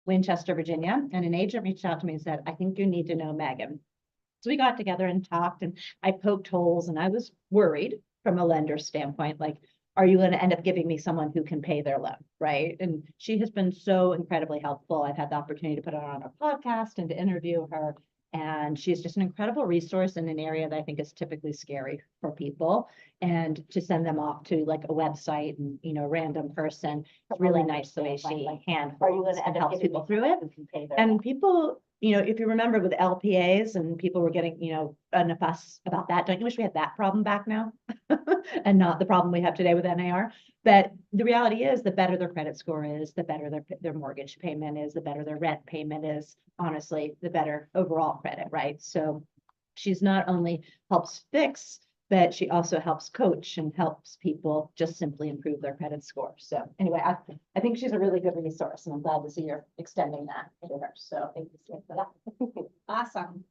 Winchester, Virginia, and an agent reached out to me and said, I think you need to know Megan. So we got together and talked, and I poked holes, and I was worried from a lender standpoint, like, are you going to end up giving me someone who can pay their loan, right? And she has been so incredibly helpful. I've had the opportunity to put her on a podcast and to interview her. And she's just an incredible resource in an area that I think is typically scary for people. And to send them off to like a website and, you know, a random person, it's really nice the way she handholds and helps people through it. And people, you know, if you remember with LPAs and people were getting, you know, a fuss about that, don't you wish we had that problem back now? And not the problem we have today with NAR? But the reality is, the better their credit score is, the better their mortgage payment is, the better their rent payment is, honestly, the better overall credit, right? So she's not only helps fix, but she also helps coach and helps people just simply improve their credit score. So anyway, I think she's a really good resource, and I'm glad to see you're extending that to her. So thank you for that. Awesome.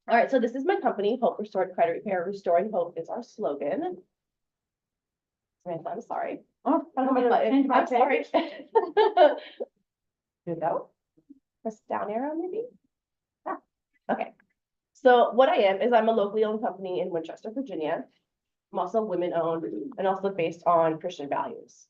All right, so this is my company, Hope Restored Credit Repair. Restoring hope is our slogan. Samantha, I'm sorry. Oh, I'm sorry. Here we go. Press down arrow, maybe. Ah, okay. So what I am is I'm a locally owned company in Winchester, Virginia. I'm also women owned and also based on Christian values.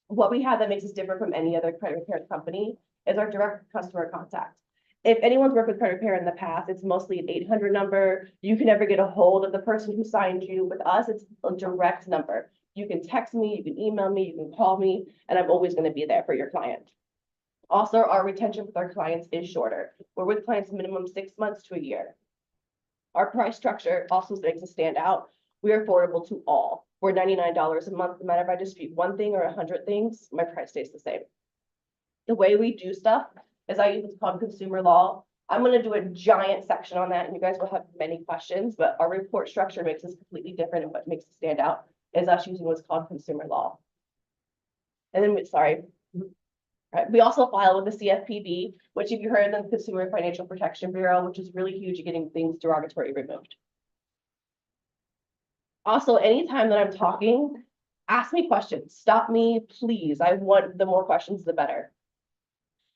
What we have that makes us different from any other credit repair company is our direct customer contact. If anyone's worked with credit repair in the past, it's mostly an 800 number. You can never get a hold of the person who signed you. With us, it's a direct number. You can text me, you can email me, you can call me, and I'm always going to be there for your client. Also, our retention with our clients is shorter. We're with clients minimum 6 months to a year. Our price structure also makes us stand out. We are affordable to all. We're $99 a month. No matter if I dispute one thing or 100 things, my price stays the same. The way we do stuff is I use what's called consumer law. I'm going to do a giant section on that, and you guys will have many questions, but our report structure makes us completely different, and what makes us stand out is us using what's called consumer law. And then, right, we also file with the CFPB, which if you heard of the Consumer Financial Protection Bureau, which is really huge at getting things derogatory removed. Also, anytime that I'm talking, ask me questions. Stop me, please. I want the more questions, the better.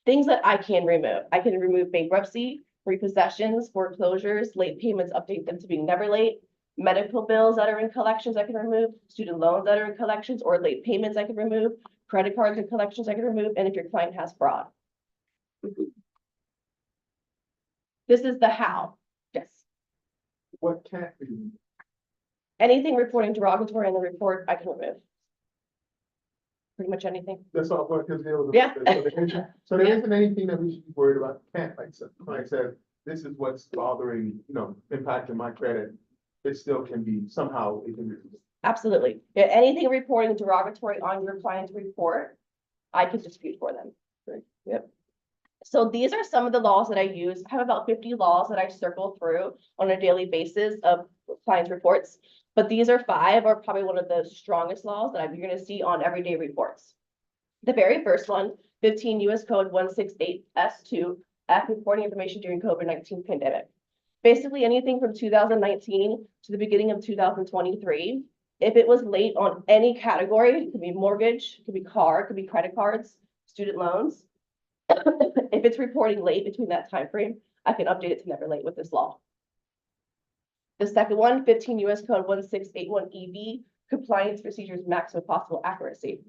Things that I can remove. I can remove bankruptcy, repossessions, foreclosures, late payments, update them to being never late, medical bills that are in collections I can remove, student loans that are in collections or late payments I can remove, credit cards and collections I can remove, and if your client has fraud. This is the how. Yes. What can't be? Anything reporting derogatory in the report, I can remove. Pretty much anything. That's all, because there was. Yeah. So there isn't anything that we should be worried about. Can't, like said, this is what's bothering, you know, impacting my credit. It still can be, somehow it can be. Absolutely. Yeah, anything reporting derogatory on your client's report, I can dispute for them. Great. Yep. So these are some of the laws that I use. I have about 50 laws that I circle through on a daily basis of clients' reports, but these are 5 are probably one of the strongest laws that you're going to see on everyday reports. The very first one, 15 U.S. Code 168S2, F, reporting information during COVID-19 pandemic. Basically anything from 2019 to the beginning of 2023, if it was late on any category, it could be mortgage, it could be car, it could be credit cards, student loans. If it's reporting late between that time frame, I can update it to never late with this law. The second one, 15 U.S. Code 1681EB, compliance procedures, maximum possible accuracy.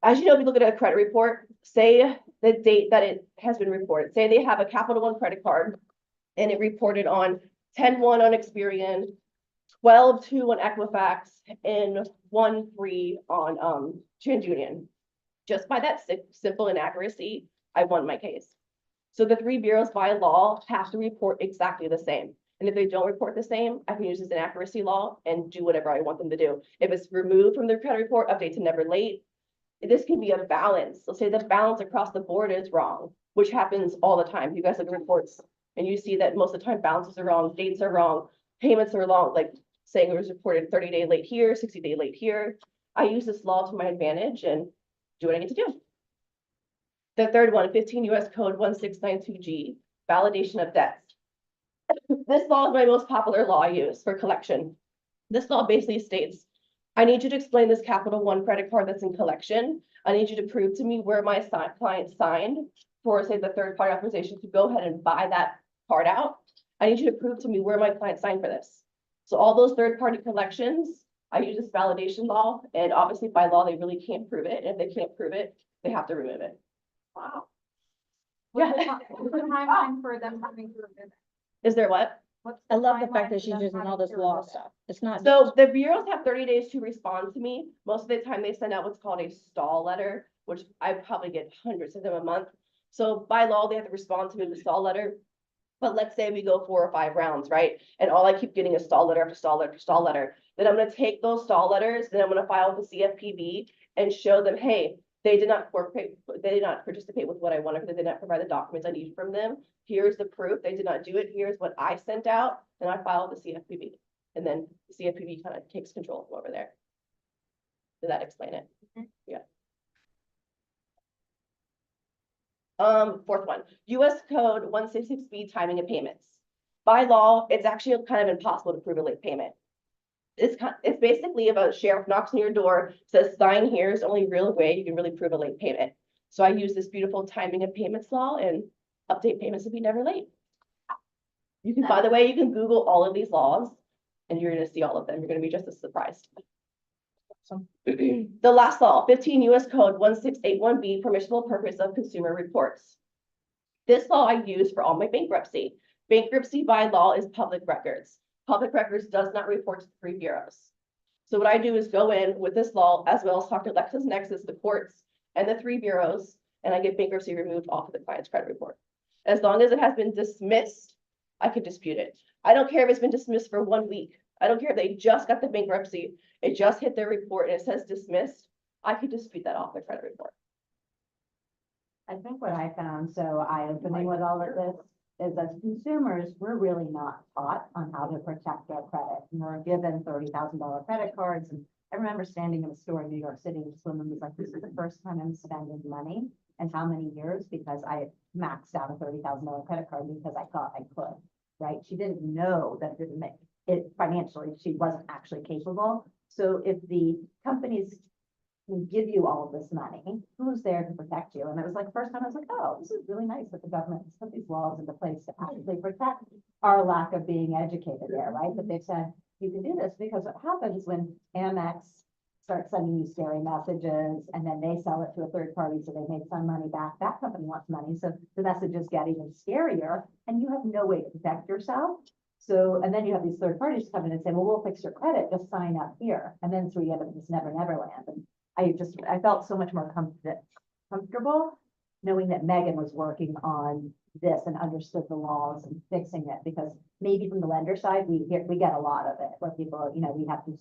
As you know, if you look at a credit report, say the date that it has been reported. Say they have a Capital One credit card and it reported on 10/1 on Experian, 12/2 on Equifax, and 1/3 on TransUnion. Just by that simple inaccuracy, I won my case. So the 3 bureaus by law have to report exactly the same. And if they don't report the same, I can use this inaccuracy law and do whatever I want them to do. If it's removed from their credit report, update to never late. This can be a balance. So say the balance across the board is wrong, which happens all the time. You guys look at reports and you see that most of the time balances are wrong, dates are wrong, payments are wrong, like saying it was reported 30-day late here, 60-day late here. I use this law to my advantage and do what I need to do. The third one, 15 U.S. Code 1692G, validation of debts. This law is my most popular law I use for collection. This law basically states, I need you to explain this Capital One credit card that's in collection. I need you to prove to me where my client signed for, say, the third party authorization to go ahead and buy that card out. I need you to prove to me where my client signed for this. So all those third party collections, I use this validation law, and obviously by law, they really can't prove it. And if they can't prove it, they have to remove it. Wow. Yeah. What's the timeline for them having to remove it? Is there what? What's I love the timeline fact that for she's them using having all this to law remove it? stuff. It's not. So the bureaus have 30 days to respond to me. Most of the time they send out what's called a stall letter, which I probably get hundreds of them a month. So by law, they have to respond to me with a stall letter. But let's say we go 4 or 5 rounds, right? And all I keep getting is stall letter after stall letter after stall letter. Then I'm gonna take those stall letters, then I'm gonna file with the CFPB and show them, hey, they did not participate with what I wanted, they did not provide the documents I need from them. Here's the proof, they did not do it, here's what I sent out, and I file with the CFPB. And then the CFPB kind of takes control from over there. Did that explain it? Yeah. Fourth one, US Code 166B, timing of payments. By law, it's actually kind of impossible to prove a late payment. It's basically if a sheriff knocks on your door, says sign here is the only real way you can really prove a late payment. So I use this beautiful timing of payments law and update payments to be never late. You can, by the way, you can Google all of these laws and you're gonna see all of them. You're gonna be just as surprised. The last law, 15 US Code 1681B, permissible purpose of consumer reports. This law I use for all my bankruptcy. Bankruptcy by law is public records. Public records does not report to the 3 bureaus. So what I do is go in with this law as well as talk to LexisNexis, the courts, and the 3 bureaus, and I get bankruptcy removed off of the client's credit report. As long as it has been dismissed, I can dispute it. I don't care if it's been dismissed for 1 week. I don't care if they just got the bankruptcy, it just hit their report and it says dismissed. I could dispute that off their credit report. I think what I found so eye-opening with all of this is as consumers, we're really not taught on how to protect our credit. And we're given $30,000 credit cards. And I remember standing in a store in New York City, this woman was like, this is the first time I'm spending money and how many years, because I maxed out a $30,000 credit card because I thought I could, right? She didn't know that it didn't make it financially, she wasn't actually capable. So if the companies can give you all of this money, who's there to protect you? And it was like, first time I was like, oh, this is really nice that the government has put these laws into place to actually protect our lack of being educated there, right? But they've said, you can do this because what happens when Amex starts sending you scary messages and then they sell it to a third party so they make some money back, that company wants money. So the messages get even scarier and you have no way to protect yourself. So, and then you have these third parties come in and say, well, we'll fix your credit, just sign up here. And then so you end up in this never land. And I felt so much more comfortable knowing that Megan was working on this and understood the laws and fixing it, because maybe from the lender side, we get a lot of it where people, we have to,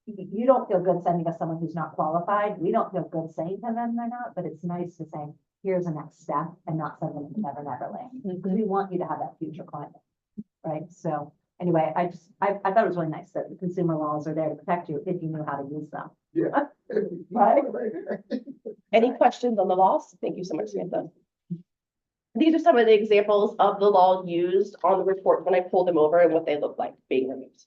you don't feel good sending us someone who's not qualified. We don't feel good saying to them they're not, but it's nice to say, here's the next step and not send them to never land. Because we want you to have that future client, right? So anyway, I thought it was really nice that the consumer laws are there to protect you if you know how to use them. Yeah. Right. Any questions on the laws? Thank you so much, Samantha. These are some of the examples of the law used on the report when I pull them over and what they look like being removed.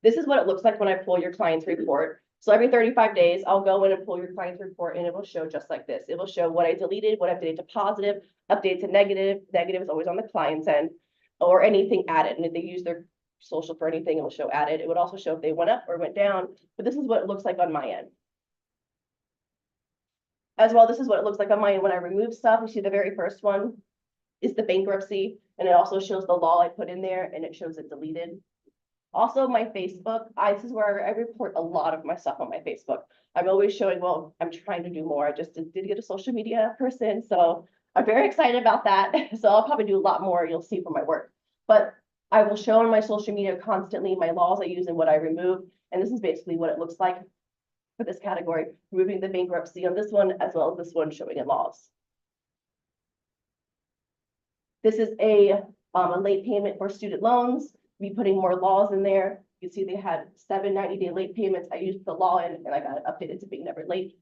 This is what it looks like when I pull your client's report. So every 35 days, I'll go in and pull your client's report and it will show just like this. It will show what I deleted, what I updated to positive, updated to negative. Negative is always on the client's end, or anything added. And if they use their social for anything, it will show added. It would also show if they went up or went down, but this is what it looks like on my end. As well, this is what it looks like on my end when I remove stuff. You see the very first one is the bankruptcy, and it also shows the law I put in there, and it shows it deleted. Also, my Facebook, this is where I report a lot of my stuff on my Facebook. I'm always showing, well, I'm trying to do more. I just did get a social media person, so I'm very excited about that. So I'll probably do a lot more, you'll see from my work. But I will show on my social media constantly my laws I use and what I remove. And this is basically what it looks like for this category, removing the bankruptcy on this one, as well as this one showing in laws. This is a late payment for student loans. Me putting more laws in there. You can see they had 7 90-day late payments. I used the law in and I got it updated to being never late.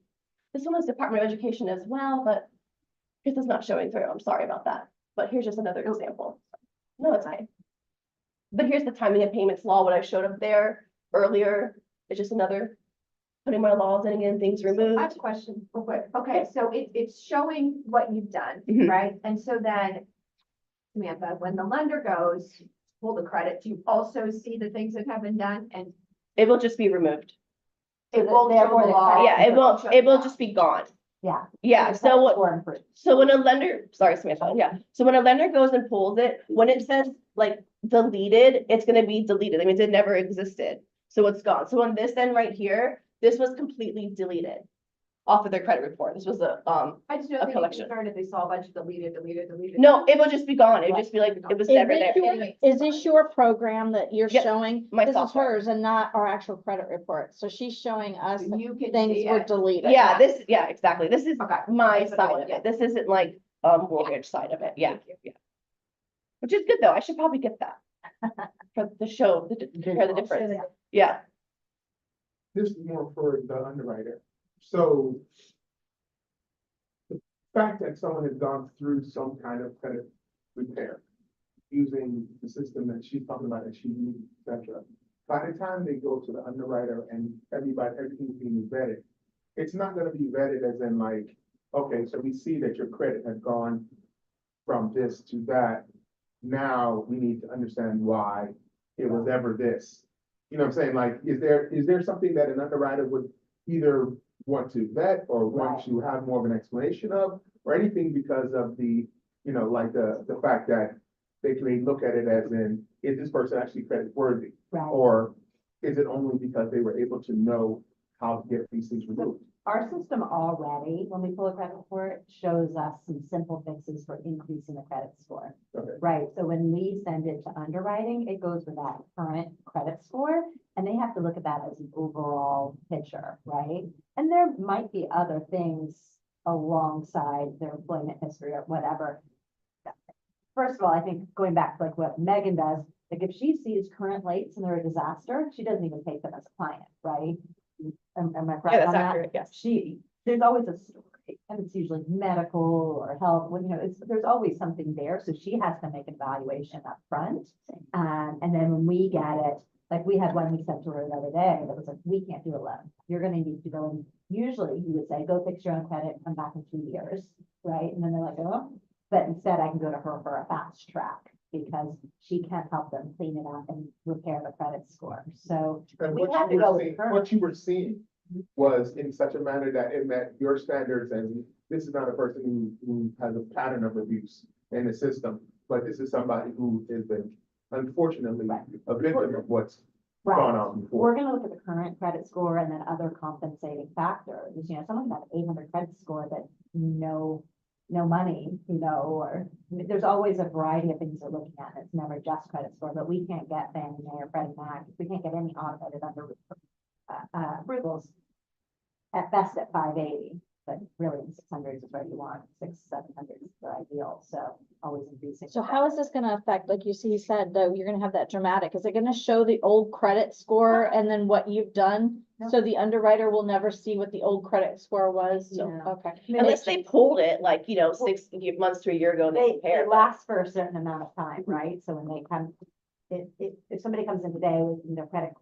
This one was Department of Education as well, but this is not showing through. I'm sorry about that. But here's just another example. No, it's fine. But here's the timing of payments law, what I showed up there earlier. It's just another putting my laws in and things I have removed. a question real quick. Okay, so it's showing what you've done, Mhm. right? And so then, Samantha, when the lender goes, to pull the credit, do you also see the things that have been done? And It will just be removed. it won't show therefore the the law. credit- Yeah, it will just be gone. Yeah. Yeah, The so credit what, score improved. so when a lender, sorry, Samantha, yeah, so when a lender goes and pulls it, when it says like deleted, it's gonna be deleted. I mean, it never existed. So it's gone. So on this end right here, this was completely deleted off of their credit report. This was I just a don't think collection. it's concerned if they saw a bunch of deleted. no, it will just be gone. It would just be like, it was Is never this there. your, is this your program that you're Yep, showing? my This is software. hers and not our actual credit report. So she's showing us that You can things see were it. deleted. Yeah, this, yeah, exactly. This is Okay. my That's what I side wanted, of yeah. it. This isn't like mortgage side of it. Yeah, Thank you. yeah. Which is good though. I should probably get that. For the show, to compare the difference. Yeah, This is more for the underwriter. So the fact that someone has gone through some kind of credit repair using the system that she's talking about, that she used, et cetera. By the time they go to the underwriter and everything's being vetted, it's not gonna be vetted as in like, okay, so we see that your credit has gone from this to that. Now we need to understand why it was ever this. You know what I'm saying? Like, is there something that an underwriter would either want to vet or want Right. to have more of an explanation of, or anything because of the, you know, like the fact that they may look at it as in, is this person actually credit worthy? Right. Or is it only because they were able to know how to get these things removed? Our system already, when we pull a credit report, shows us some simple fixes for increasing the credit score. Okay. Right, so when we send it to underwriting, it goes with that current credit score, and they have to look at that as an overall picture, right? And there might be other things alongside their employment history or whatever. First of all, I think going back to like what Megan does, like if she sees current rates and they're a disaster, she doesn't even take them as a client, right? Am I yeah, correct that's on that? accurate, yes. There's always a story, and it's usually medical or health, you know, there's always something there, so she has to make an evaluation up front. And then when we get it, like we had one we sent to her the other day, that was like, we can't do a loan. You're gonna need to go and, usually you would say, go fix your own credit, come back in 2 years, right? And then they're like, oh, but instead I can go to her for a fast track, because she can't help them clean it up and repair the credit score, so. And We what have you to go were with seeing, current. what you were seeing was in such a manner that it met your standards, and this is not a person who has a pattern of abuse in the system, but this is somebody who has been unfortunately a victim of what's gone on before. We're gonna look at the current credit score and then other compensating factors. You know, someone got 800 credit score, but no money, you know, or there's always a variety of things we're looking at. It's never just credit score, but we can't get Fannie Mae or Freddie Mac. We can't get any automated under approvals at best at 580, but really in 600s is where you want. 700 is the ideal, so always increasing. So how is this gonna affect, like you said, though, you're gonna have that dramatic, is it gonna show the old credit score and then what you've done? No. So the underwriter will never see what the old credit score was, so, No. okay. Unless they pulled it like, you know, 6 months to a year ago and they They compared. last for a certain amount of time, right? So when they come, if somebody comes in today with, you know, credit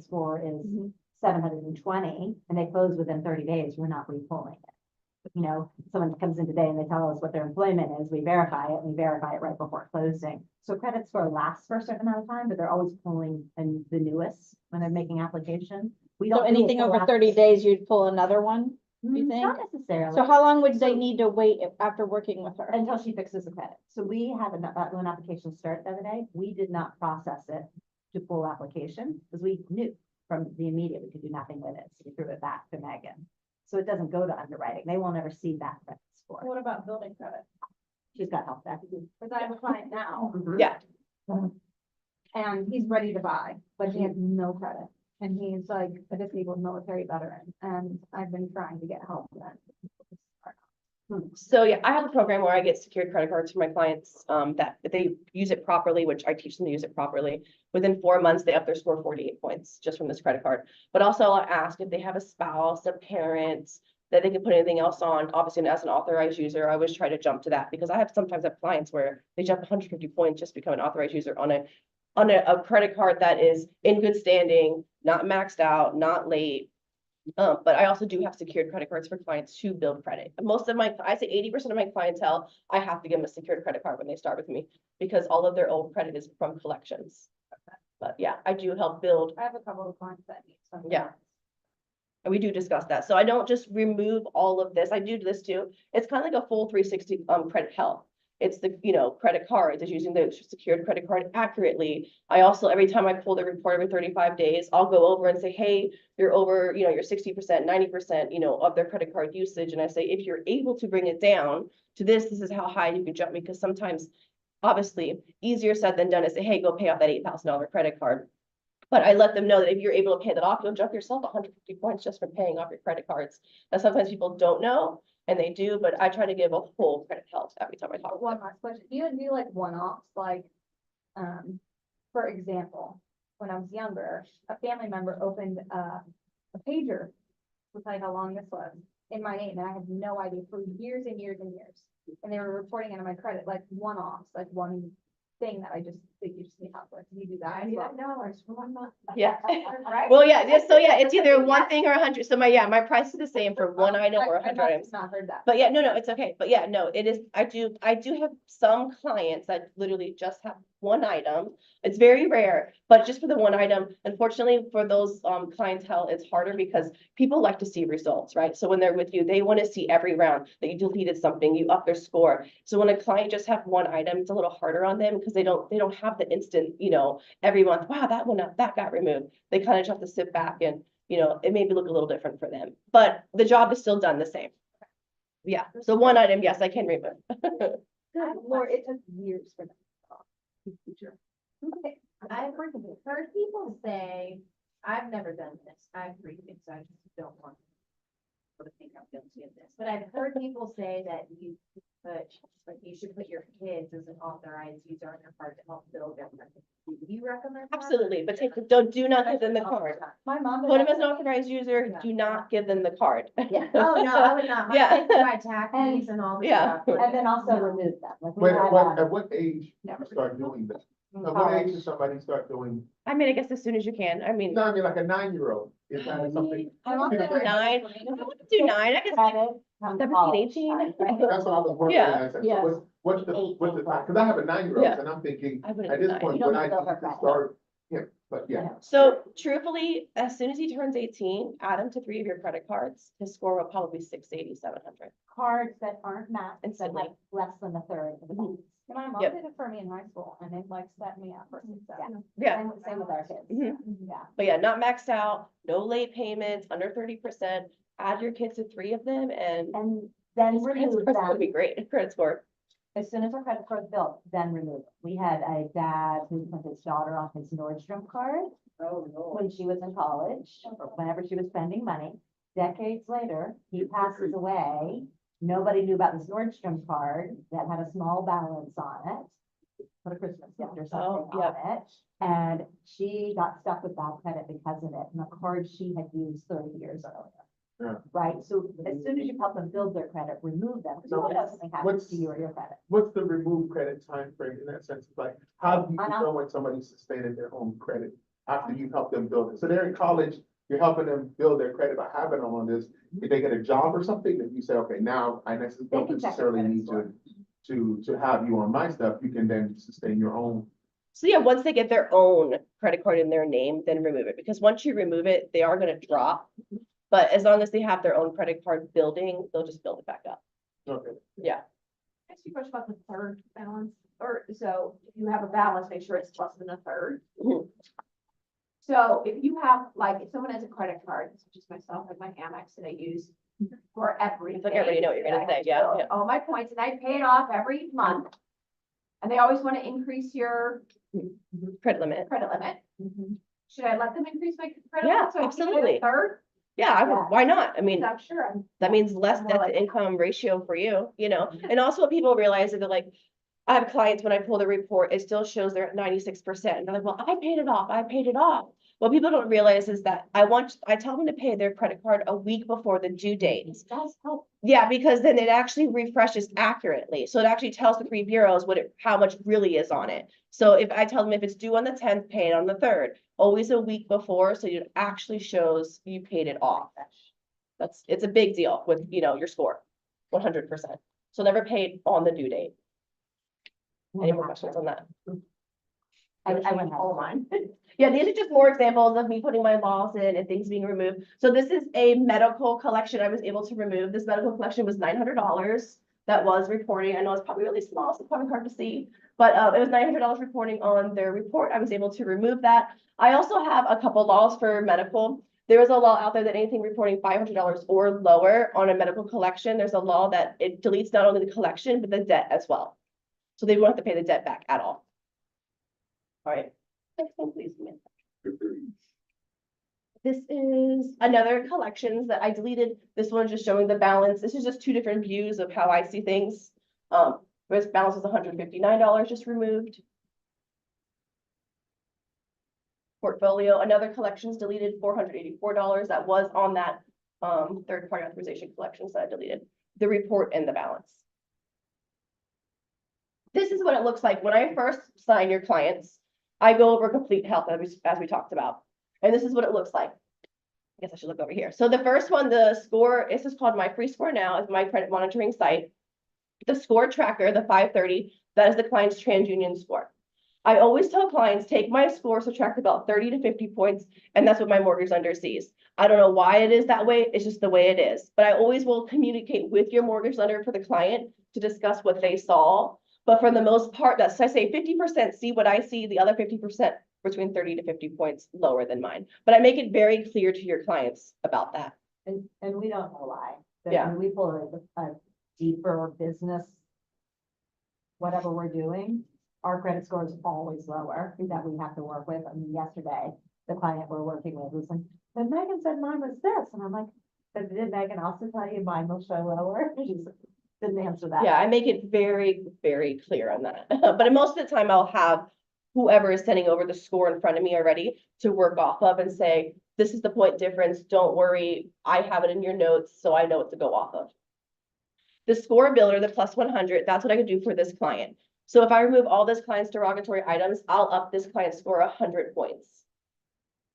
score is Mhm. 720 and they close within 30 days, we're not repulling it. You know, someone comes in today and they tell us what their employment is, we verify it, and we verify it right before closing. So credit score lasts for a certain amount of time, but they're always pulling the newest when they're making application. We So don't do a anything full over 30 days, you'd pull another one? you Not think? necessarily. So how long would they So- need to wait after working with her? Until she fixes the credit. So we had that loan application start the other day. We did not process it to full application because we knew from the immediate we could do nothing with it. So we threw it back to Megan. So it doesn't go to underwriting. They won't ever see that credit score. What about building credit? She's got help there. Because I have a client now Yeah, and he's ready to buy, but he has no credit. And he's like a disabled military veteran and I've been trying to get help with that. so yeah, I have a program where I get secured credit cards for my clients, that if they use it properly, which I teach them to use it properly. Within 4 months, they up their score 48 points just from this credit card. But also I ask if they have a spouse, a parent, that they can put anything else on. Obviously, and as an authorized user, I always try to jump to that because I have sometimes have clients where they jump 150 points just to become an authorized user on a on a credit card that is in good standing, not maxed out, not late. But I also do have secured credit cards for clients to build credit. Most of I say 80% of my clientele, I have to give them a secured credit card when they start with me because all of their old credit is from collections. But yeah, I do help build, I have a couple of clients that need some. Yeah. and we do discuss that. So I don't just remove all of this. I do this too. It's kind of like a full 360 credit health. It's the, credit cards, it's using the secured credit card accurately. I also, every time I pull the report every 35 days, I'll go over and say, hey, you're over, you're 60%, 90%, of their credit card usage. And I say, if you're able to bring it down to this is how high you can jump me. Because sometimes, obviously, easier said than done to say, hey, go pay off that $8,000 credit card. But I let them know that if you're able to pay that off, you'll jump yourself 150 points just for paying off your credit cards. Now, sometimes people don't know, and they do, but I try to give a full credit health every time I talk. One last question. Do you do like one-offs, like, for example, when I was younger, a family member opened a pager, to tell you how long this was, in my name, and I had no idea for years and years and years. And they were reporting it on my credit, like one-offs, like one thing that I just think you just need help with. Do you do that? $99 for 1 month. Yeah. Right? Well, yeah, so yeah, it's either one thing or 100. So my price is the same for one item or 100 I items. must have not heard that. But yeah, no, it's okay. But yeah, no, it is, I do have some clients that literally just have one item. It's very rare, but just for the one item, unfortunately for those clientele, it's harder because people like to see results, right? So when they're with you, they want to see every round that you deleted something, you up their score. So when a client just have one item, it's a little harder on them because they don't have the instant, every month, wow, that got removed. They kind of just have to sit back and, it maybe look a little different for them, but the job is still done the same. Yeah, so one item, yes, I can remove. Lord, it took years for them. Okay, I've heard people say, I've never done this, I have 3 kids, I just don't want to think I'm guilty of this, but I've heard people say that you should put your kids as an authorized user on your card to help build their credit. Do you recommend that? Absolutely, but do not give them the card. My mom. did Put them that. as an authorized user, Yeah. do not give them the card. Yeah, oh, no, I would not, my Yeah. kids buy tackies and all the Yeah. stuff. And then also No. remove them. Like we Wait, had, at what age do you start doing that? At what age does somebody start doing, I mean, I guess as soon as you can, I mean. no, I mean, like a 9-year-old, is that something? My mom did Do 9, I wouldn't do 9, I guess credit, come 17, college 18. time, right? That's what I was wondering. Yeah, I said, yeah. so what's the time? Because I have a 9-year-old Yeah. and I'm thinking, I wouldn't at do this 9. point, You don't when I need to need to overcredit. start, yeah, but yeah. So truthfully, as soon as he turns 18, add him to 3 of your credit cards, his score will probably be 680, 700. Cards that aren't matched, that Instantly. have less than a third of the balance. And my mom Yep. did it for me in high school and it like set me up for success. Yeah, Same with our kids. Mhm. Yeah. but yeah, not maxed out, no late payments, under 30%. Add your kids to 3 of them and And then his credit remove score's gonna them. be great, credit score. As soon as our credit card's built, then remove it. We had a dad who put his daughter on his Nordstrom card when she was in college, or whenever she was spending money. Decades later, he passes away. Nobody knew about this Nordstrom card that had a small balance on it. Put a Christmas gift or something yep. on it. And she got stuck with bad credit because of it, and a card she had used 30 years earlier. Yeah. Right, so as soon as you help them build their credit, remove them, because you So don't know something happens what's- to you or your credit. What's the remove credit time frame in that sense? Like, how do you I know. know when somebody's sustaining their own credit after you help them build it? So they're in college, you're helping them build their credit by having them on this. If they get a job or something, that you say, okay, now I don't They can check their necessarily credit need score. to have you on my stuff, you can then sustain your own. So yeah, once they get their own credit card in their name, then remove it, because once you remove it, they are gonna drop. But as long as they have their own credit card building, they'll just build it back up. Okay. Yeah, Ask you a question about the third balance, or so if you have a balance, make sure it's less than a third. Mhm. So if you have, like, if someone has a credit card, such as myself, like my Amex that I use for everything. I already know what you're gonna that I say, yeah, build, yeah. All my points, and I pay it off every month. And they always want to increase your credit limit. credit limit. Mhm. Should I let them increase my credit? Yeah, limit so I can get absolutely. a third? Yeah, I would, Yeah. why not? I mean, I'm sure I'm. that means less More debt like- to income ratio for you, and also what people realize is that like, I have clients, when I pull the report, it still shows they're at 96%. And they're like, well, I paid it off. I paid it off. What people don't realize is that I tell them to pay their credit card a week before the due date. It does help. Yeah, because then it actually refreshes accurately. So it actually tells the three bureaus how much really is on it. So if I tell them if it's due on the 10th, pay it on the 3rd, always a week before, so it actually shows you paid it off. It's a big deal with, your score, 100%. So never paid on the due date. Any more questions on that? I went All ahead. mine. Yeah, these are just more examples of me putting my loss in and things being removed. So this is a medical collection I was able to remove. This medical collection was $900 that was reporting. I know it's probably really small, so it's probably hard to see, but it was $900 reporting on their report. I was able to remove that. I also have a couple laws for medical. There is a law out there that anything reporting $500 or lower on a medical collection, there's a law that it deletes not only the collection, but the debt as well. So they won't have to pay the debt back at all. All right, next one, please. This is another collections that I deleted. This one is just showing the balance. This is just two different views of how I see things. This balance is $159 just removed. Portfolio, another collections deleted $484. That was on that third-party authorization collections that I deleted. The report and the balance. This is what it looks like when I first sign your clients. I go over complete health as we talked about. And this is what it looks like. I guess I should look over here. So the first one, the score, this is called My Free Score Now, is my credit monitoring site. The score tracker, the 530, that is the client's TransUnion score. I always tell clients, take my score, subtract about 30 to 50 points, and that's what my mortgage lender sees. I don't know why it is that way. It's just the way it is. But I always will communicate with your mortgage lender for the client to discuss what they saw. But for the most part, that's, I say 50% see what I see, the other 50% between 30 to 50 points lower than mine. But I make it very clear to your clients about that. And we don't know why. Yeah. When we pull a deeper business, whatever we're doing, our credit score is always lower that we have to work with. I mean, yesterday, the client we're working with was like, but Megan said mine was this. And I'm like, but did Megan also tell you mine will show lower? She didn't answer that. Yeah, I make it very, very clear on that. But most of the time I'll have whoever is sending over the score in front of me already to work off of and say, this is the point difference. Don't worry. I have it in your notes, so I know what to go off of. The score builder, the plus 100, that's what I could do for this client. So if I remove all this client's derogatory items, I'll up this client's score 100 points.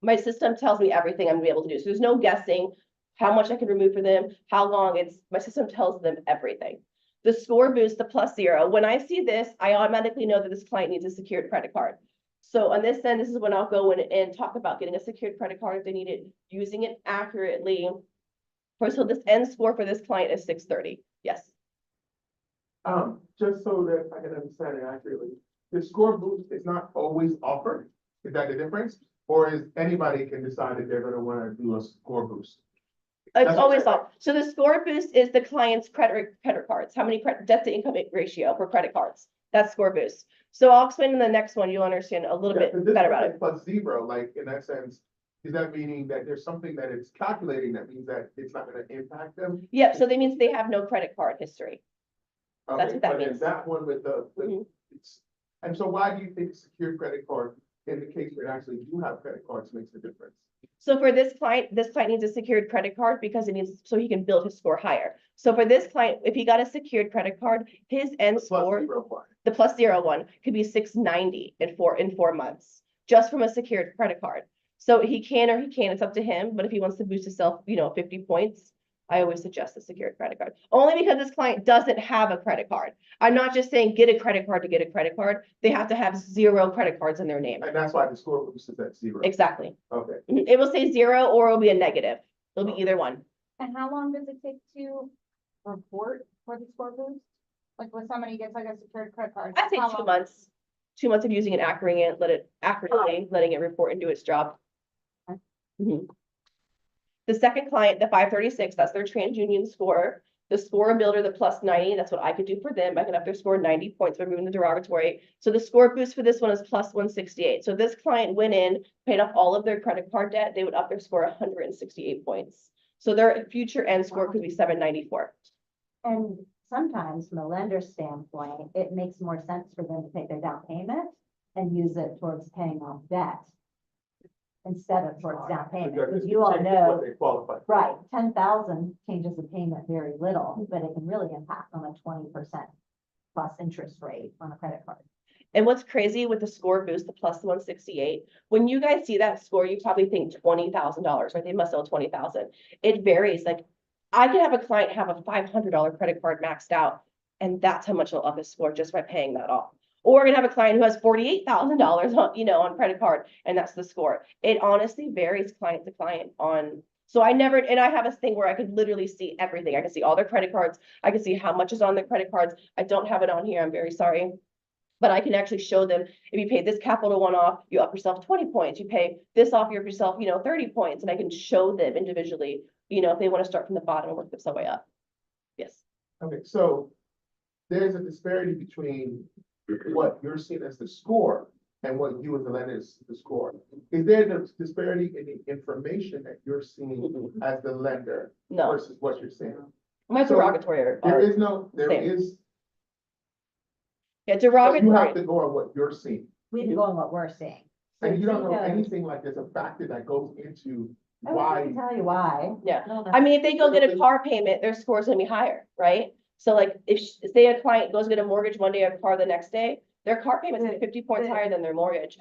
My system tells me everything I'm gonna be able to do. So there's no guessing how much I can remove for them, how long my system tells them everything. The score boost, the plus 0. When I see this, I automatically know that this client needs a secured credit card. So on this end, this is when I'll go in and talk about getting a secured credit card if they need it, using it accurately. So this end score for this client is 630. Yes. Just so that I can understand it accurately, the score boost is not always offered. Is that the difference? Or is anybody can decide that they're gonna wanna do a score boost? It's That's always okay. off. So the score boost is the client's credit cards. How many debt to income ratio for credit cards? That's score boost. So I'll explain in the next one. You'll understand a little Yeah, 'cause bit this better is about like it. plus 0, like in that sense, is that meaning that there's something that it's calculating that means that it's not gonna impact them? Yep. So that means they have no credit card history. That's Okay, what that but then means. that one with Mhm. and so why do you think secured credit card in the case where it actually do have credit cards makes a difference? So for this client needs a secured credit card because it needs, so he can build his score higher. So for this client, if he got a secured credit card, his end The plus score, 0 one. the plus 0 one, could be 690 in 4 months, just from a secured credit card. So he can or he can't, it's up to him. But if he wants to boost himself, 50 points, I always suggest a secured credit card. Only because this client doesn't have a credit card. I'm not just saying get a credit card to get a credit card. They have to have 0 credit cards in their name. And that's why the score boost is at 0. Exactly. Okay. It will say 0 or it'll be a negative. It'll be either one. And how long does it take to report for the score boost? Like when somebody gets like a secured credit card? I'd say how 2 long? months. 2 months of using it, accurately, letting it report and do its job. Mhm. The second client, the 536, that's their TransUnion score. The score builder, the plus 90, that's what I could do for them. I can up their score 90 points by removing the derogatory. So the score boost for this one is plus 168. So this client went in, paid off all of their credit card debt, they would up their score 168 points. So their future end score could be 794. And sometimes from a lender standpoint, it makes more sense for them to take their down payment and use it towards paying off debt instead of towards down payment, because you all What know, they qualify for. right, 10,000 changes the payment very little, but it can really impact on a 20% plus interest rate on a credit card. And what's crazy with the score boost, the plus 168, when you guys see that score, you probably think $20,000, right? They must owe 20,000. It varies. Like I could have a client have a $500 credit card maxed out, and that's how much they'll up his score just by paying that off. Or we're gonna have a client who has $48,000 on, on credit card, and that's the score. It honestly varies client to client on. So I never, and I have a thing where I could literally see everything. I can see all their credit cards. I can see how much is on their credit cards. I don't have it on here. I'm very sorry. But I can actually show them, if you pay this capital one off, you up yourself 20 points, you pay this off, you up yourself, 30 points, and I can show them individually, if they want to start from the bottom and work their way up. Yes. Okay, so there's a disparity between what you're seeing as the score and what you as the lender is the score. Is there a disparity in the information that you're seeing as the lender No, versus what you're seeing? my So, derogatory. There is no, there Same. is, Yeah, but you have derogatory. to go on what you're seeing. We can go on what we're seeing. And you don't know We know- anything like there's a factor that goes into I why. can tell you why. Yeah. don't know. I mean, if they go get a car payment, their score's gonna be higher, right? So like if say a client goes get a mortgage one day, a car the next day, their car payment's gonna be 50 points higher than their mortgage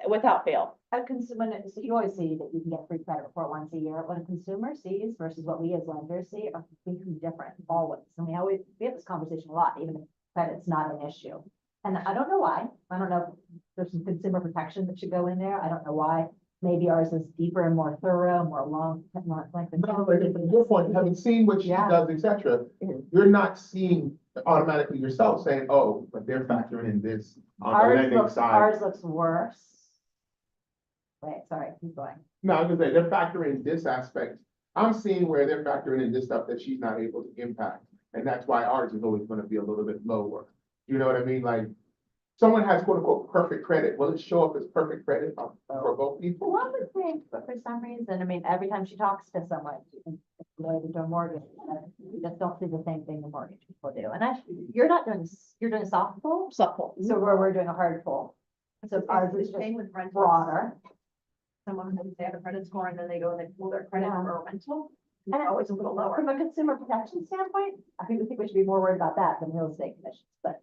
without fail. A consumer, so you always see that you can get a free credit report once a year. What a consumer sees versus what we as lenders see are completely different always. And we have this conversation a lot, even if credit's not an issue. And I don't know why. I don't know if there's some consumer protection that should go in there. I don't know why. Maybe ours is deeper and more thorough, more long, more like. No, but from your point, having seen what she Yeah. does, et cetera, you're not seeing automatically yourself saying, oh, but they're factoring in this on the Ours lending looks, side. ours looks worse. Wait, sorry, keep going. No, I was gonna say, they're factoring in this aspect. I'm seeing where they're factoring in this stuff that she's not able to impact. And that's why ours is always gonna be a little bit lower. You know what I mean? Like, someone has quote unquote perfect credit. Will it show up as perfect credit for both people? One would think, but for some reason, I mean, every time she talks to someone, it's related to a mortgage, you just don't see the same thing the mortgage people do. And you're not doing, you're doing a soft pull, Supplemental. so we're doing a hard pull. So ours is just Same with rentals. broader. Someone who they have a credit score and then they go and they pull their credit Yeah. for a rental. And It's always a little lower. From a consumer protection standpoint, I think we should be more worried about that than real estate commissions, but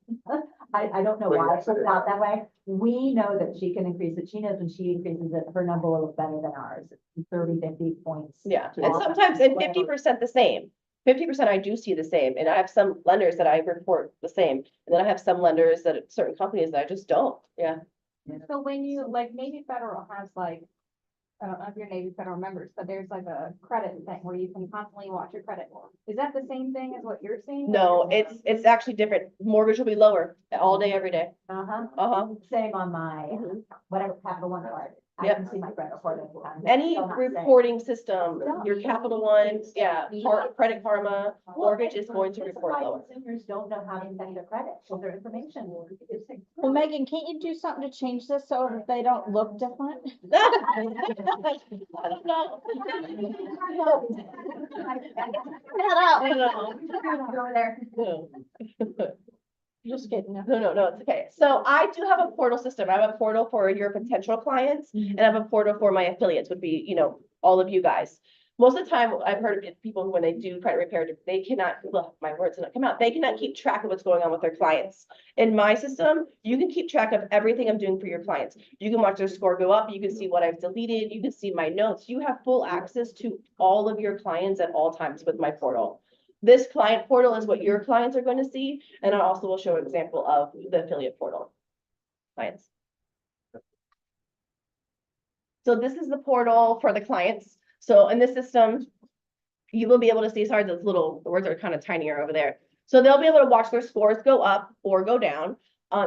I don't know Wait, why it's that's it. out that way. We know that she can increase it. She knows when she increases it, her number will look better than ours, 30, 50 points. Yeah, and off. sometimes, and 50% the same. 50% I do see the same, and I have some lenders that I report the same, and then I have some lenders that, certain companies that I just don't, yeah. So when you, like Navy Federal has like, I don't know if you're Navy Federal members, but there's like a credit thing where you can constantly watch your credit. Is that the same thing as what you're seeing? No, it's actually different. Mortgage will be lower all day, every day. Uh-huh. Uh-huh. Same on my, Mhm. whatever Capital One card. I Yep. can see my credit report every time. Any Still not saying. reporting system, your Capital One, yeah, Credit Karma, mortgage is going to This is report why lower. Consumers don't know how to check their credit, so their information is. Well, Megan, can't you do something to change this so that they don't look different? I don't know. I don't know. Over there. No. Just kidding. No, it's okay. So I do have a portal system. I have a portal for your potential clients and I have a portal for my affiliates would be, all of you guys. Most of the time, I've heard of people when they do credit repair, they cannot, well, my words did not come out. They cannot keep track of what's going on with their clients. In my system, you can keep track of everything I'm doing for your clients. You can watch their score go up. You can see what I've deleted. You can see my notes. You have full access to all of your clients at all times with my portal. This client portal is what your clients are going to see, and I also will show an example of the affiliate portal clients. So this is the portal for the clients. So in this system, you will be able to see, sorry, the words are kind of tinier over there. So they'll be able to watch their scores go up or go down.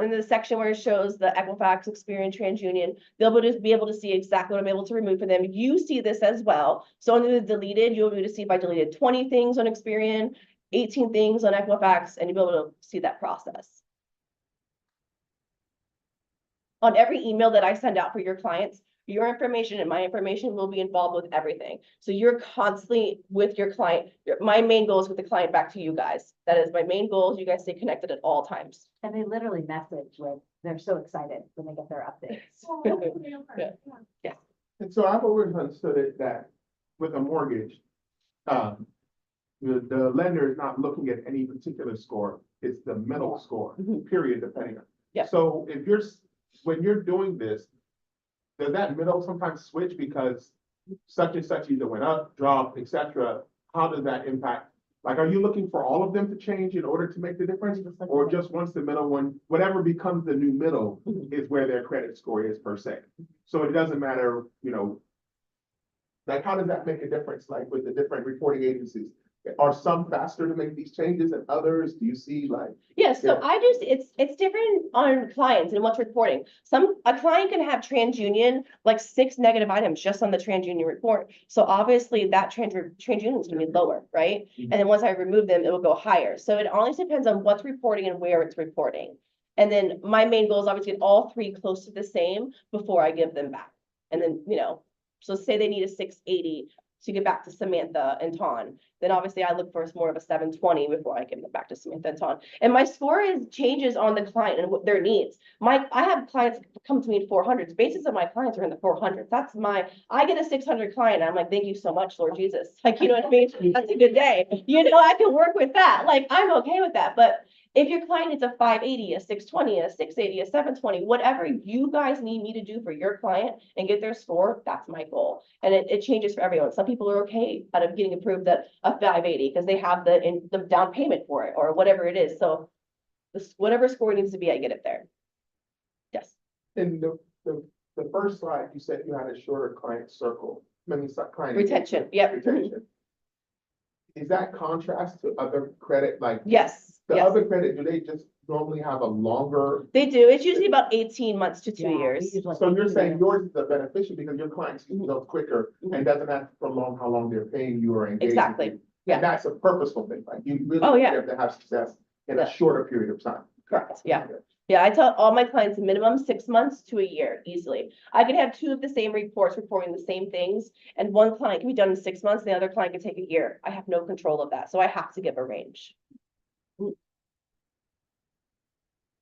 In the section where it shows the Equifax, Experian, TransUnion, they'll be able to see exactly what I'm able to remove for them. You see this as well. So under the deleted, you'll be able to see if I deleted 20 things on Experian, 18 things on Equifax, and you'll be able to see that process. On every email that I send out for your clients, your information and my information will be involved with everything. So you're constantly with your client. My main goal is with the client back to you guys. That is my main goal, is you guys stay connected at all times. And they literally message with, they're so excited when they get their updates. And so I've always understood it that with a mortgage, the lender is not looking at any particular score, it's the middle score, Mhm. period, depending on. Yeah. So if when you're doing this, does that middle sometimes switch because such and such either went up, dropped, et cetera? How does that impact? Like, are you looking for all of them to change in order to make the difference? Or just once the middle one, whatever becomes the new middle is where their credit score is per se? So it doesn't matter, like, how does that make a difference, like with the different reporting agencies? Are some faster to make these changes than others? Do you see like? Yes, so Yeah. I do, it's different on clients and what's reporting. A client can have TransUnion, like 6 negative items just on the TransUnion report. So obviously that TransUnion is gonna be lower, right? Mhm. And then once I remove them, it will go higher. So it always depends on what's reporting and where it's reporting. And then my main goal is always get all 3 close to the same before I give them back. And then, so say they need a 680 to get back to Samantha and Ton, then obviously I look for more of a 720 before I give them back to Samantha and Ton. And my score changes on the client and what their needs. I have clients come to me in 400s. Basis of my clients are in the 400s. I get a 600 client. And I'm like, thank you so much, Lord Jesus. Like, you know what I mean? That's a good day. I can work with that. Like, I'm okay with that. But if your client needs a 580, a 620, a 680, a 720, whatever you guys need me to do for your client and get their score, that's my goal. And it changes for everyone. Some people are okay out of getting approved at a 580 because they have the down payment for it or whatever it is. So whatever score needs to be, I get it there. Yes. In the first slide, you said you had a shorter client circle, client. Retention, yep. Retention. Is that contrast to other credit, like? Yes, The yes. other credit, do they just normally have a longer? They do. It's usually about 18 months to 2 Yeah, we years. usually- So you're saying yours is the beneficial because your client sees those quicker Mhm. and doesn't have to prolong how long they're paying you or engaging with Exactly, you. yeah. And that's a purposeful thing, like you really Oh, want yeah. them to have success in Yeah. a shorter period of time. Correct, yeah. Yeah, I tell all my clients minimum 6 months to a year easily. I could have 2 of the same reports reporting the same things, and one client can be done in 6 months, the other client can take a year. I have no control of that, so I have to give a range.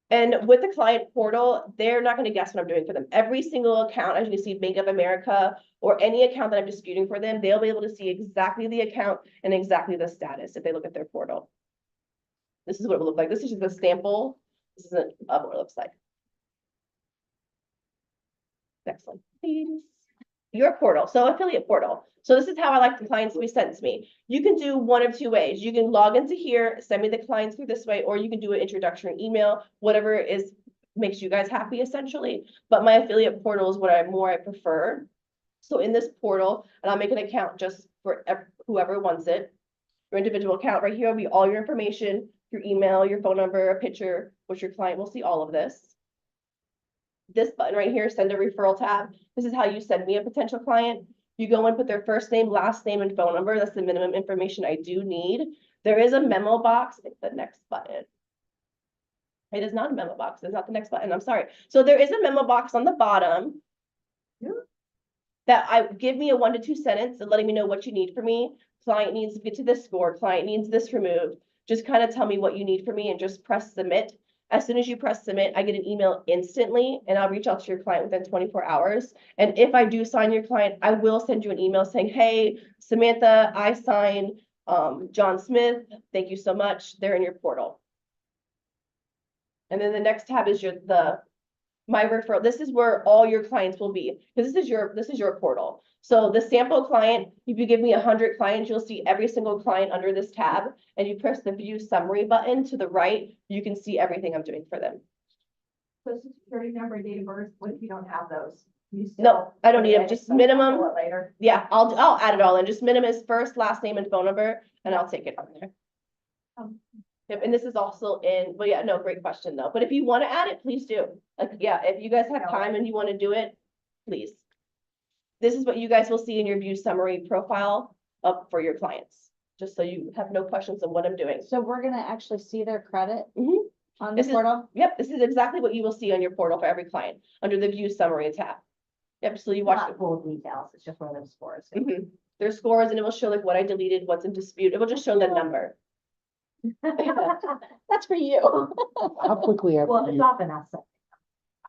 And with the client portal, they're not gonna guess what I'm doing for them. Every single account, as you see Bank of America or any account that I'm disputing for them, they'll be able to see exactly the account and exactly the status if they look at their portal. This is what it will look like. This is just a sample. This is what it looks like. Next one, please. Your portal, so affiliate portal. So this is how I like the clients to be sent to me. You can do one of 2 ways. You can log into here, send me the clients through this way, or you can do an introductory email, whatever makes you guys happy essentially. But my affiliate portal is what I prefer. So in this portal, and I'll make an account just for whoever wants it. Your individual account right here will be all your information, your email, your phone number, a picture, which your client will see all of this. This button right here, send a referral tab. This is how you send me a potential client. You go and put their first name, last name, and phone number. That's the minimum information I do need. There is a memo box. It's the next button. It is not a memo box. It's not the next button. I'm sorry. So there is a memo box on the bottom. That give me a 1 to 2 sentence and letting me know what you need from me. Client needs to get to this score. Client needs this removed. Just kind of tell me what you need from me and just press submit. As soon as you press submit, I get an email instantly and I'll reach out to your client within 24 hours. And if I do sign your client, I will send you an email saying, hey, Samantha, I signed John Smith. Thank you so much. They're in your portal. And then the next tab is my referral. This is where all your clients will be, because this is your portal. So the sample client, if you give me 100 clients, you'll see every single client under this tab, and you press the view summary button to the right, you can see everything I'm doing for them. Social security number and date of birth, what if you don't have those? No, I don't need them, just minimum. Later. Yeah, I'll add it all in, just minimum is first, last name and phone number, and I'll take it from there. Yep, and this is also well, yeah, no, great question though, but if you want to add it, please do. Like, yeah, if you guys have time and you want to do it, please. This is what you guys will see in your view summary profile up for your clients, just so you have no questions on what I'm doing. So we're gonna actually see their credit Mhm. on the This is- portal? Yep, this is exactly what you will see on your portal for every client, under the view summary tab. Yep, so you watch Not full details, it's just where those scores go. their scores and it will show like what I deleted, what's in dispute. It will just show the number. That's for you. How quickly Well, after it's you, often us.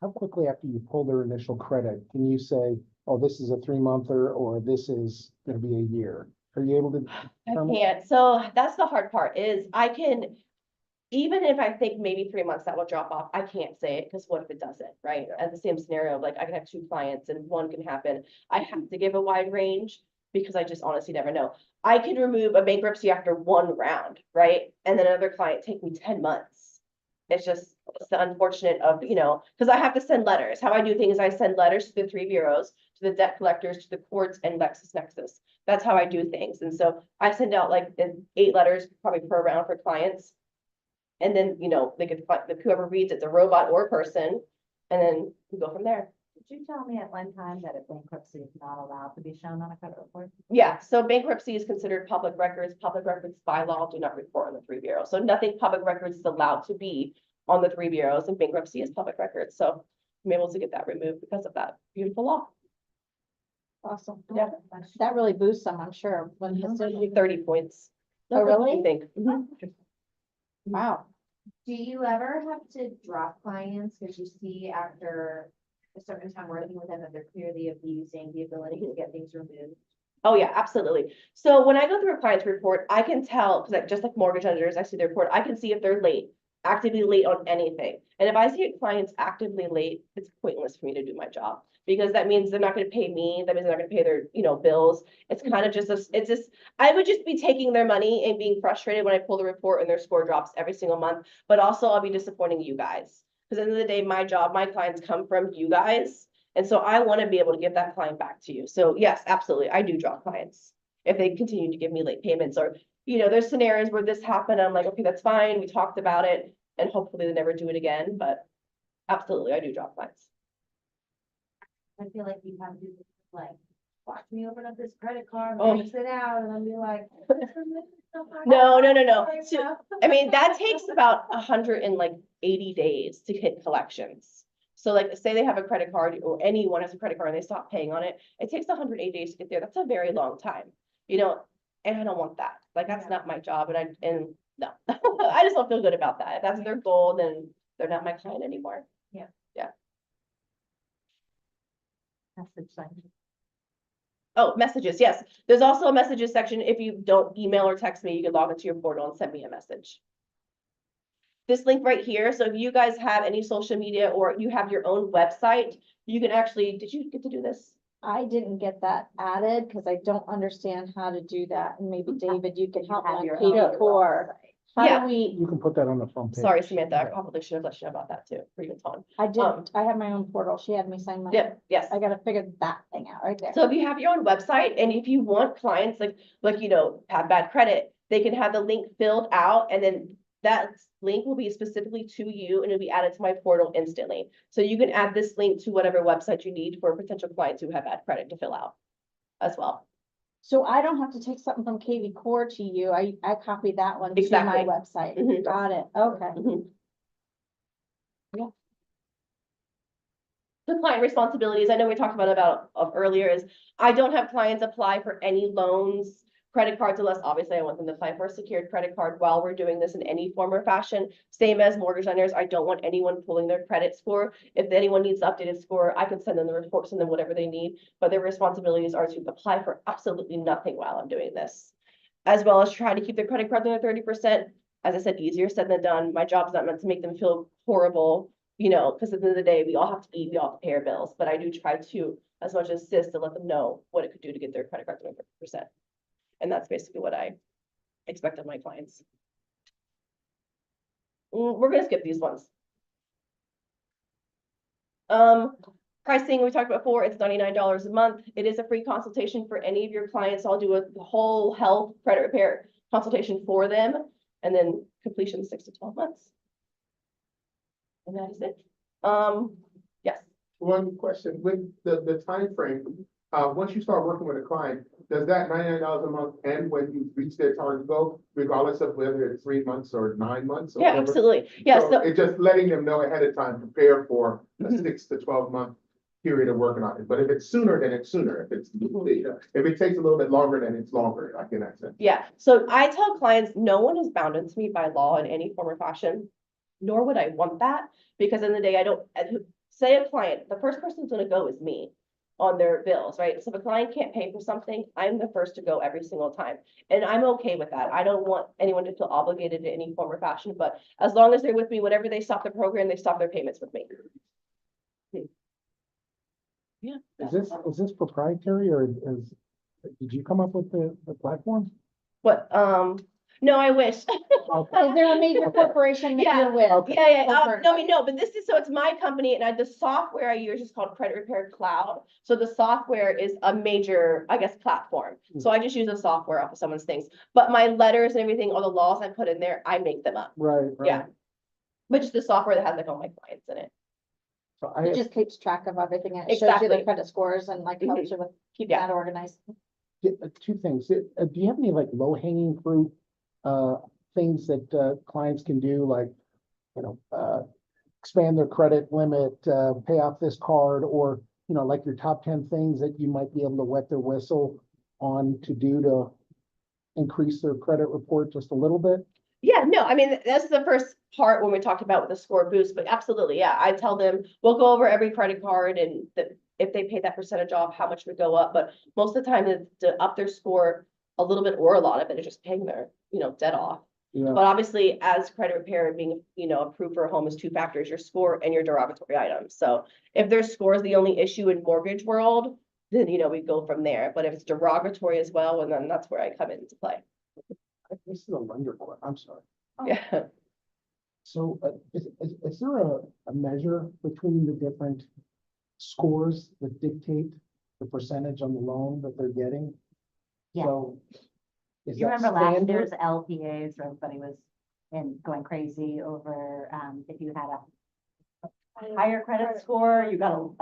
how quickly after you pull their initial credit, can you say, oh, this is a 3-monther or this is gonna be a year? Are you able to? I determine- can't. So that's the hard part is I can, even if I think maybe 3 months that will drop off, I can't say it because what if it doesn't, right? As the same scenario, like I can have 2 clients and one can happen. I have to give a wide range because I just honestly never know. I can remove a bankruptcy after 1 round, right? And then another client take me 10 months. It's the unfortunate of, because I have to send letters. How I do things, I send letters to the 3 bureaus, to the debt collectors, to the courts and LexisNexis. That's how I do things. And so I send out like 8 letters, probably per round for clients. And then, they could find, whoever reads it's a robot or a person, and then we go from there. Did you tell me at one time that a bankruptcy is not allowed to be shown on a credit report? Yeah, so bankruptcy is considered public records. Public records by law do not report on the 3 bureaus. So nothing public records is allowed to be on the 3 bureaus, and bankruptcy is public records. So I'm able to get that removed because of that beautiful law. Awesome. Yeah. That really boosts them, I'm sure. When So it's- you 30 points. Oh, really? I think. Wow. Do you ever have to drop clients because you see after a certain time working with them that they're clearly abusing the ability to get things removed? Oh, yeah, absolutely. So when I go through a client's report, I can tell, because just like mortgage lenders, I see their report, I can see if they're late, actively late on anything. And if I see a client's actively late, it's pointless for me to do my job. Because that means they're not gonna pay me, that means they're not gonna pay their, bills. It's kind of just, I would just be taking their money and being frustrated when I pull the report and their score drops every single month. But also I'll be disappointing you guys. Because at the end of the day, my job, my clients come from you guys. And so I want to be able to give that client back to you. So yes, absolutely, I do drop clients if they continue to give me late payments or, there's scenarios where this happened. I'm like, okay, that's fine. We talked about it and hopefully they never do it again, but absolutely, I do drop clients. I feel like you have to like, watch me open up this credit card, Oh. max it out, and I'll be like. No. So, I mean, that takes about 180 days to hit collections. So like, say they have a credit card or anyone has a credit card and they stop paying on it, it takes 108 days to get there. That's a very long time, and I don't want that. Like, that's not my job and no, I just don't feel good about that. If that's their goal, then they're not my client anymore. Message section. Oh, messages, yes. There's also a messages section. If you don't email or text me, you can log into your portal and send me a message. This link right here, so if you guys have any social media or you have your own website, you can actually, did you get to do this? I didn't get that added because I don't understand how to do that. And maybe David, you can help me have on your Katie own Core. How Yeah. do we, You can put that on the front page. Sorry, Samantha, I probably should have let you know about that too, for you, Tom. I did, Um, I have my own portal. She had me sign my. Yep, yes. I gotta figure that thing out right there. So if you have your own website and if you want clients have bad credit, they can have the link filled out and then that link will be specifically to you and it'll be added to my portal instantly. So you can add this link to whatever website you need for potential clients who have bad credit to fill out as well. So I don't have to take something from Katie Core to you. I copy that one to my Exactly. website. Mhm. Got it. Okay. Mhm. Yeah. The client responsibilities, I know we talked about earlier is, I don't have clients apply for any loans, credit cards, unless obviously I want them to apply for a secured credit card while we're doing this in any form or fashion. Same as mortgage lenders, I don't want anyone pulling their credit score. If anyone needs updated score, I can send them the reports and then whatever they need, but their responsibilities are to apply for absolutely nothing while I'm doing this. As well as try to keep their credit cards under 30%. As I said, easier said than done. My job's not meant to make them feel horrible, because at the end of the day, we all have to eat, we all have to pay our bills, but I do try to, as much as assist, to let them know what it could do to get their credit cards under 30%. And that's basically what I expect of my clients. We're gonna skip these ones. Pricing, we talked about before, it's $99 a month. It is a free consultation for any of your clients. I'll do a whole health credit repair consultation for them, and then completion 6 to 12 months. And that is it. Yes. One question, with the timeframe, once you start working with a client, does that $99 a month end when you reach their target goal, regardless of whether it's 3 months or 9 months? Or Yeah, whatever? absolutely. Yeah, So so it's just letting them know ahead of time, prepare for a Mhm. 6 to 12 month period of working on it. But if it's sooner, then it's sooner. If it takes a little bit longer, then it's longer, like in that sense. Yeah, so I tell clients, no one is bound to me by law in any form or fashion, nor would I want that, because in the day, I don't, say a client, the first person who's gonna go is me on their bills, right? So if a client can't pay for something, I'm the first to go every single time. And I'm okay with that. I don't want anyone to feel obligated in any form or fashion, but as long as they're with me, whenever they stop the program, they stop their payments with me. Yeah. Is this proprietary or did you come up with the platform? But, no, I wish. Is there a major corporation that Yeah. you're with? Yeah, Over- no, I mean, no, but this is, so it's my company and the software I use is called Credit Repair Cloud. So the software is a major, I guess, platform. So I just use the software off of someone's things, but my letters and everything, all the laws I put in there, I make them up. Right, right. Yeah. Which is the software that has like all my clients in it. So I It just keeps track of everything. and It shows you the Exactly. credit scores and like helps you with keeping Yeah. that organized. two things. Do you have any like low hanging fruit, things that, clients can do, like, expand their credit limit, pay off this card, or, like your top 10 things that you might be able to wet their whistle on to do to increase their credit report just a little bit? Yeah, no, I mean, that's the first part when we talked about with the score boost, but absolutely, yeah, I tell them, we'll go over every credit card and if they pay that percentage off, how much would go up, but most of the time to up their score a little bit or a lot of it is just paying their, debt off. Yeah, But obviously, as credit repair and being, approved for a home is two factors, your score and your derogatory items. So if their score is the only issue in mortgage world, then, we go from there. But if it's derogatory as well, and then that's where I come into play. this is a lender question. I'm sorry. Yeah. So, is there a measure between the different scores that dictate the percentage on the loan that they're getting? Yeah. So. Is You that remember last standard? year's LPAs where everybody was going crazy over, if you had a higher credit score, you got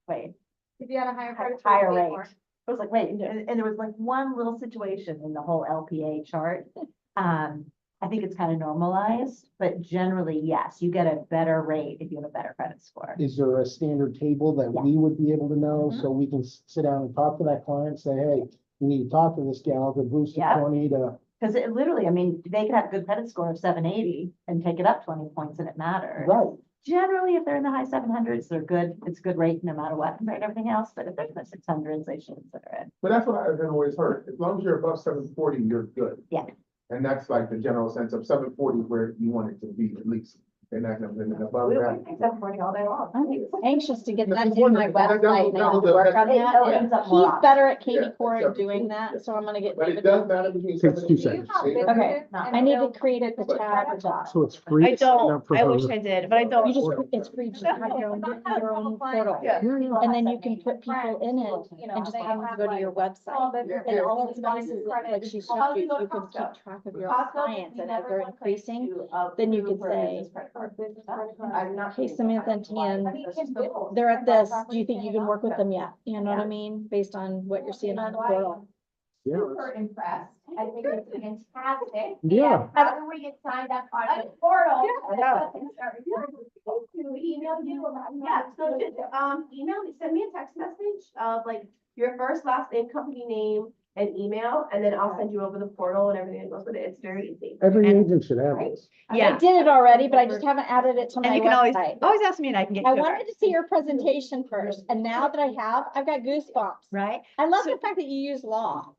wait, If you had a higher had credit a score, you higher paid rate. more. It was like, wait, and there was like one little situation in the whole LPA chart. I think it's kind of normalized, but generally, yes, you get a better rate if you have a better credit score. Is there a standard table that we would be able to know, so we can sit down and talk to that client, say, hey, you need to talk to this gal to boost the Yeah. 20 to. Because it literally, I mean, they could have a good credit score of 780 and take it up 20 points and it matters. Right, Generally, if they're in the high 700s, they're good. It's a good rate no matter what compared to everything else. But if they're in the 600s, they should consider it. But that's what I've always heard. As long as you're above 740, you're good. Yeah. And that's like the general sense of 740 where you want it to be at least. And that's and above We that. take 740 all day long. I'm anxious to get No, that it's to my wonderful. That- that website will- and that I have will- to work on It that. opens up more He's options. better at Katie Yeah, Core at that's doing definitely- that, so I'm gonna get But it David. does matter between. Takes 2 Do you seconds. have See? businesses Okay, and I need to build create a business tab. credit cards? so it's free. I don't, not for I wish her. I did, but I don't. You just, it's free, just have your own portal. Yeah. And then you can put people in it and just have them go to your website. And all it's nice is that, like she showed you, you can keep track of your clients and as they're increasing, then you can say, hey, Samantha and Tian, they're at this, do you think you can work with them yet? You know what I mean? Based on what you're seeing on the portal. Yeah, Super impressed. I think it's fantastic. Yeah. And How do we get signed up on the portal? Yeah. To email you about. Yeah, so just, send me a text message of like your first, last name, company name, and email, and then I'll send you over the portal and everything that goes with it. It's very easy. every And- agent should have this. I Yeah. did it already, but I just haven't added it to And my you can website. always ask me and I can get I you. wanted to see your presentation first, and now that I have, I've got goosebumps. Right? I love So- the fact that you use law.